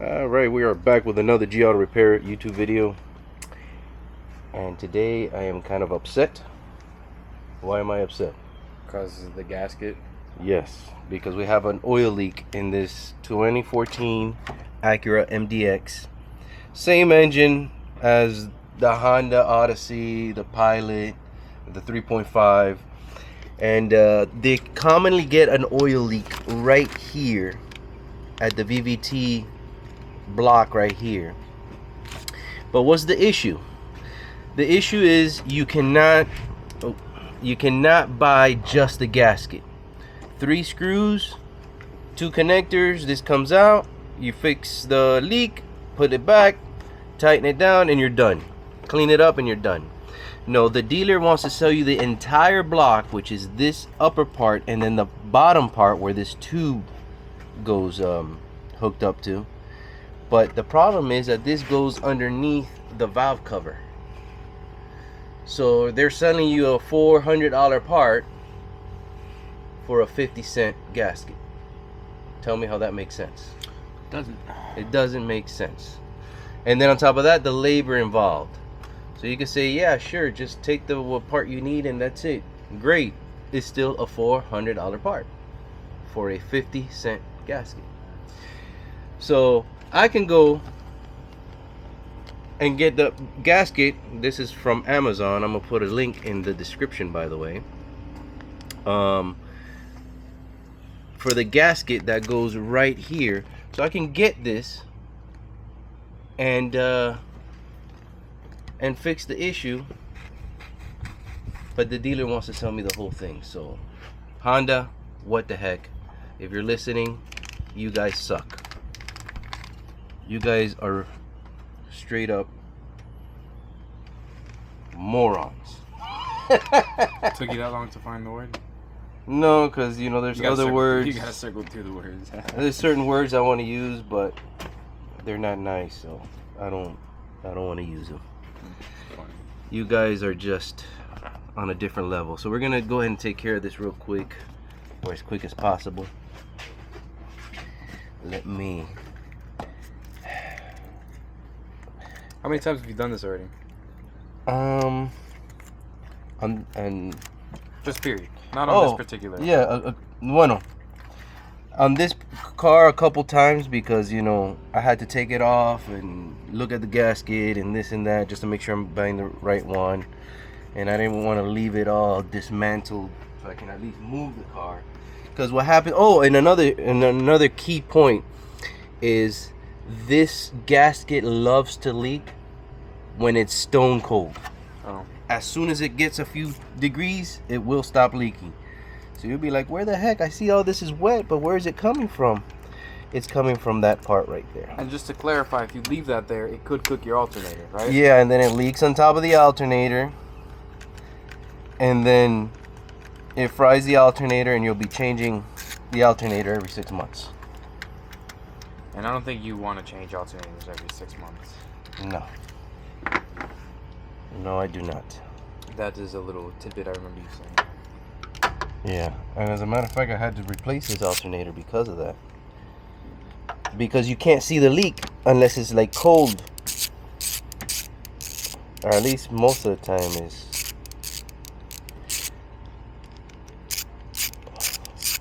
Alright, we are back with another G Auto Repair YouTube video. And today I am kind of upset. Why am I upset? Because of the gasket? Yes, because we have an oil leak in this 2014 Acura MDX. Same engine as the Honda Odyssey, the Pilot, the 3.5. And they commonly get an oil leak right here at the VVT block right here. But what's the issue? The issue is you cannot buy just the gasket. 3 screws, 2 connectors, this comes out, you fix the leak, put it back, tighten it down, and you're done. Clean it up and you're done. No, the dealer wants to sell you the entire block, which is this upper part and then the bottom part where this tube goes hooked up to. But the problem is that this goes underneath the valve cover. So they're selling you a $400 part for a 50-cent gasket. Tell me how that makes sense. Doesn't. It doesn't make sense. And then on top of that, the labor involved. So you can say, yeah, sure, just take the part you need and that's it. Great. It's still a $400 part for a 50-cent gasket. So I can go and get the gasket. This is from Amazon. I'm gonna put a link in the description, by the way, for the gasket that goes right here. So I can get this and fix the issue, but the dealer wants to sell me the whole thing. So Honda, what the heck? If you're listening, you guys suck. You guys are straight up morons. Took you that long to find the word? No, because you know there's other words. You gotta circle through the words. There's certain words I want to use, but they're not nice, so I don't want to use them. You guys are just on a different level. So we're gonna go ahead and take care of this real quick, or as quick as possible. Let me. How many times have you done this already? And just period. Not on this particular. Yeah, bueno. On this car a couple times, because you know I had to take it off and look at the gasket and this and that just to make sure I'm buying the right one, and I didn't want to leave it all dismantled so I can at least move the car. Because what happened? Oh, and another key point is this gasket loves to leak when it's stone cold. Oh. As soon as it gets a few degrees, it will stop leaking. So you'll be like, where the heck? I see all this is wet, but where is it coming from? It's coming from that part right there. And just to clarify, if you leave that there, it could cook your alternator, right? Yeah, and then it leaks on top of the alternator. And then it fries the alternator, and you'll be changing the alternator every 6 months. And I don't think you want to change alternators every 6 months. No. No, I do not. That is a little tidbit I remember you saying. Yeah, and as a matter of fact, I had to replace this alternator because of that. Because you can't see the leak unless it's like cold. Or at least most of the time is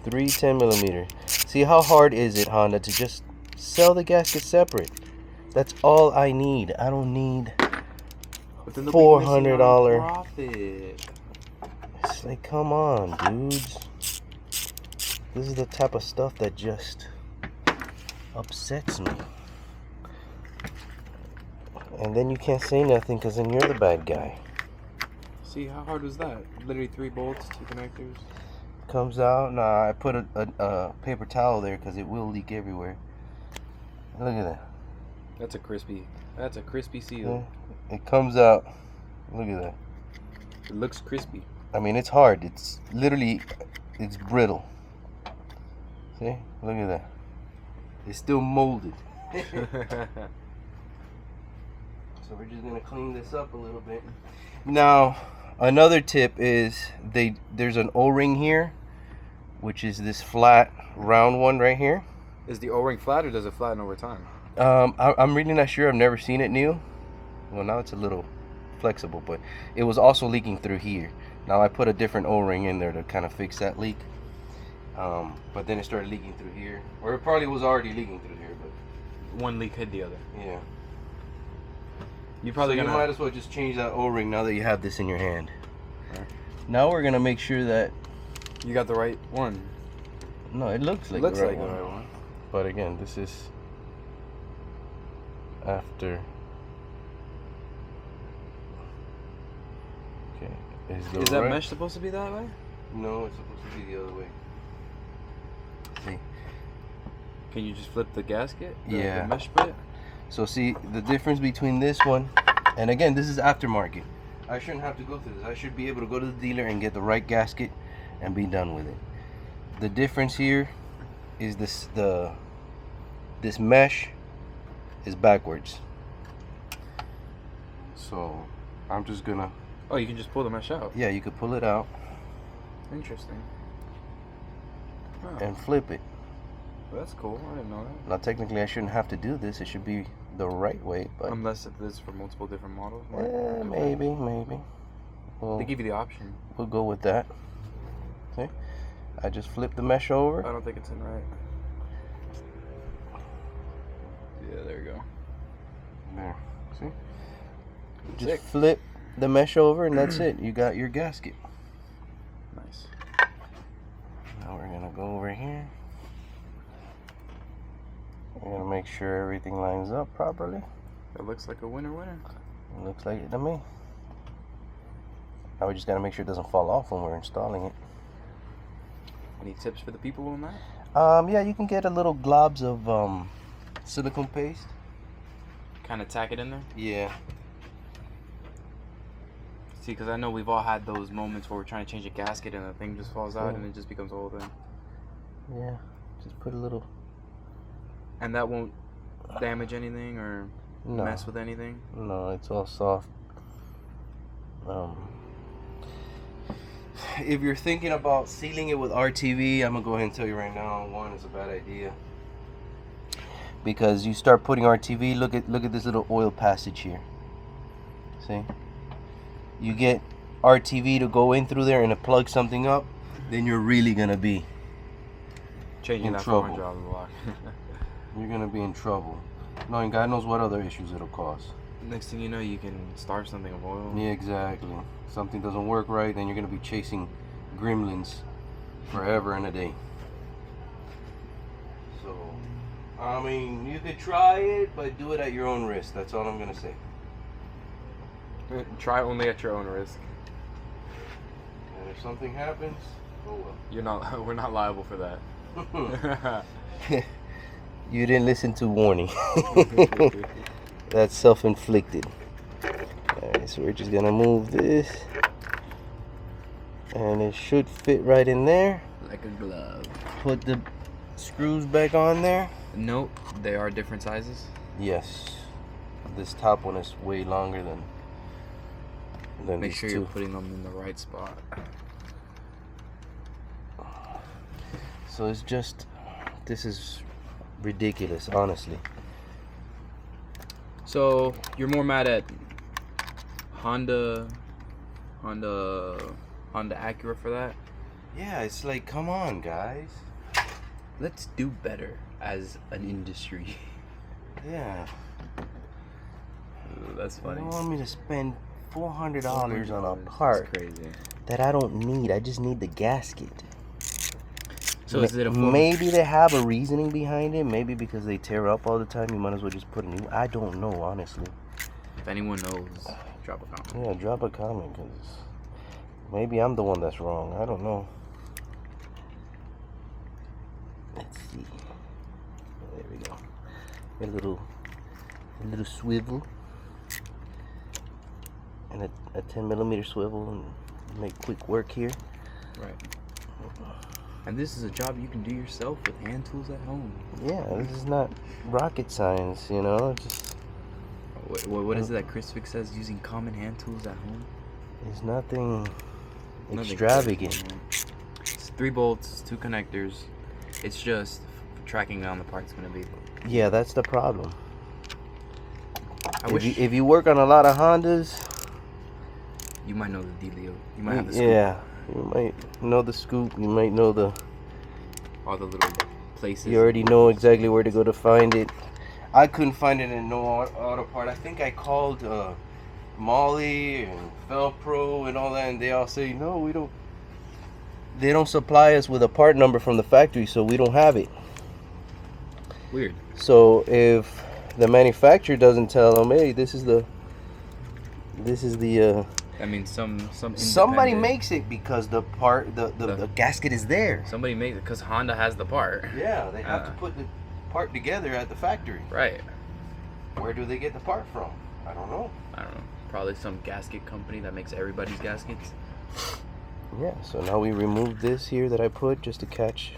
310 millimeter. See, how hard is it, Honda, to just sell the gasket separate? That's all I need. I don't need $400. Profit. It's like, come on, dudes. This is the type of stuff that just upsets me. And then you can't say nothing because then you're the bad guy. See, how hard was that? Literally 3 bolts, 2 connectors. Comes out. Nah, I put a paper towel there because it will leak everywhere. Look at that. That's a crispy seal. Yeah, it comes out. Look at that. It looks crispy. I mean, it's hard. It's literally, it's brittle. See? Look at that. It's still molded. So we're just gonna clean this up a little bit. Now, another tip is there's an O-ring here, which is this flat round one right here. Is the O-ring flat or does it flatten over time? I'm really not sure. I've never seen it new. Well, now it's a little flexible, but it was also leaking through here. Now I put a different O-ring in there to kind of fix that leak. But then it started leaking through here, or it probably was already leaking through here. But one leak hit the other. yeah. You probably You might as well just change that O-ring now that you have this in your hand. Okay. Now we're gonna make sure that you got the right one. no, it looks like the right one. one. But again, this is after. Okay, is that mesh supposed to be that way? No, it's supposed to be the other way. See? Can you just flip the gasket? Yeah. The mesh bit? So see the difference between this one, and again, this is aftermarket. I shouldn't have to go through this. I should be able to go to the dealer and get the right gasket and be done with it. The difference here is this mesh is backwards. So I'm just gonna. Oh, you can just pull the mesh out. Yeah, you could pull it out. Interesting. Oh. And flip it. Well, that's cool. I didn't know that. Now technically I shouldn't have to do this. It should be the right way, but unless it is for multiple different models. Maybe. They give you the option. We'll go with that. Okay. I just flip the mesh over. I don't think it's in right. Yeah, there you go. There. See? Just Sick. flip the mesh over and that's it. You got your gasket. Nice. Now we're gonna go over here. We're gonna make sure everything lines up properly. It looks like a winner. It looks like it to me. Now we just gotta make sure it doesn't fall off when we're installing it. Any tips for the people on that? Yeah, you can get a little globs of silicone paste. Kind of tack it in there? Yeah. See, because I know we've all had those moments where we're trying to change a gasket and the thing just falls out and it just becomes a whole thing. Yeah, just put a little. And that won't damage anything or mess with anything? No, it's all soft. If you're thinking about sealing it with RTV, I'm gonna go ahead and tell you right now, one, it's a bad idea. Because you start putting RTV, look at this little oil passage here. See? You get RTV to go in through there and it plugs something up, then you're really gonna be changing that trouble. job block. You're gonna be in trouble. Knowing God knows what other issues it'll cause. Next thing you know, you can starve something of oil. Yeah, exactly. Something doesn't work right, then you're gonna be chasing gremlins forever and a day. So, I mean, you could try it, but do it at your own risk. That's all I'm gonna say. Try only at your own risk. And if something happens, oh well. You're not. We're not liable for that. You didn't listen to warning. That's self-inflicted. Alright, so we're just gonna move this. And it should fit right in there. Like a glove. Put the screws back on there. Nope, they are different sizes. Yes. This top one is way longer than Make these sure two. you're putting them in the right spot. So it's just, this is ridiculous, honestly. So you're more mad at Honda Acura for that? Yeah, it's like, come on, guys. Let's do better as an industry. Yeah. Ooh, that's You funny. don't want me to spend $400 on a part That's crazy. that I don't need. I just need the gasket. So is it a maybe they have a reasoning behind it. Maybe because they tear up all the time, you might as well just put a new. I don't know, honestly. If anyone knows, drop a comment. Yeah, drop a comment, because maybe I'm the one that's wrong. I don't know. Let's see. There we go. Got a little swivel. And a 10mm swivel, and make quick work here. Right. And this is a job you can do yourself with hand tools at home. Yeah, this is not rocket science, you know. It's just what is it that Chris Vick says? Using common hand tools at home. it's nothing Nothing extravagant. crazy, it's 3 bolts, 2 connectors. It's just tracking down the part's gonna be. Yeah, that's the problem. If you work on a lot of Hondas, you might know the dealio. You might have the scoop. Yeah, you might know the scoop. You might know all the little places. You already know exactly where to go to find it. I couldn't find it in no auto part. I think I called Molly and Velpro and all that, and they all say no, we don't. They don't supply us with a part number from the factory, so we don't have it. Weird. So if the manufacturer doesn't tell them, hey, this is the. I mean, somebody makes it because the part, the gasket is there. Somebody makes it because Honda has the part. Yeah, they have to put the part together at the factory. Right. Where do they get the part from? I don't know. Probably some gasket company that makes everybody's gaskets. Yeah, so now we remove this here that I put just to catch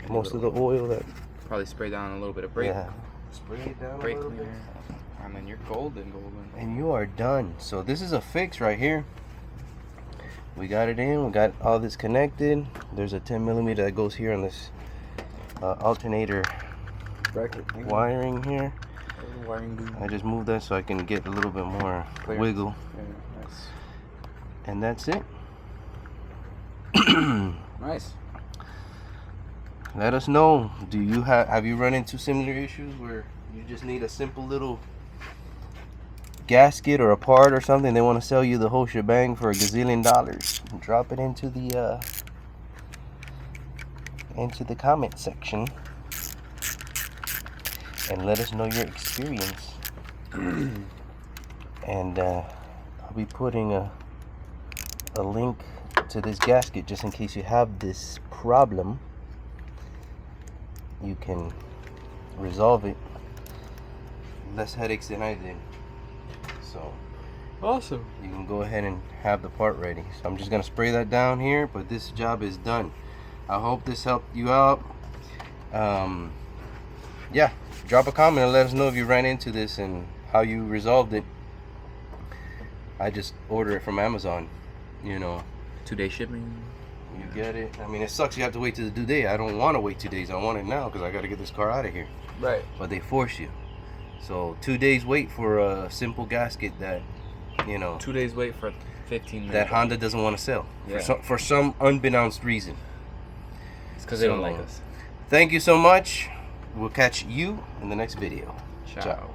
most of the oil that... Probably spray down a little bit of brake. Yeah, spray it down brake a little bit. And then you're golden. And you are done. So this is a fix right here. We got it in, we got all this connected. There's a 10mm that goes here on this alternator wiring here. I just moved that so I can get a little bit more wiggle. Yeah, nice. And that's it. Nice. Let us know. Do you have you run into similar issues where you just need a simple little gasket or a part or something? They want to sell you the whole shebang for $1 gazillion. Drop it into the comment section and let us know your experience. And I'll be putting a link to this gasket just in case you have this problem. You can resolve it. Less headaches than I did. So awesome. You can go ahead and have the part ready. So I'm just gonna spray that down here, but this job is done. I hope this helped you out. Yeah, drop a comment and let us know if you ran into this and how you resolved it. I just order it from Amazon, you know. 2-day shipping. You get it. I mean, it sucks you have to wait to the due date. I don't want to wait 2 days. I want it now because I got to get this car out of here. Right. But they force you. So 2 days wait for a simple gasket that, you know. 2 days wait for 15 minutes. That Honda doesn't want to sell. Yeah. For some unbeknownst reason. It's because they don't like us. Thank you so much. We'll catch you in the next video. Ciao.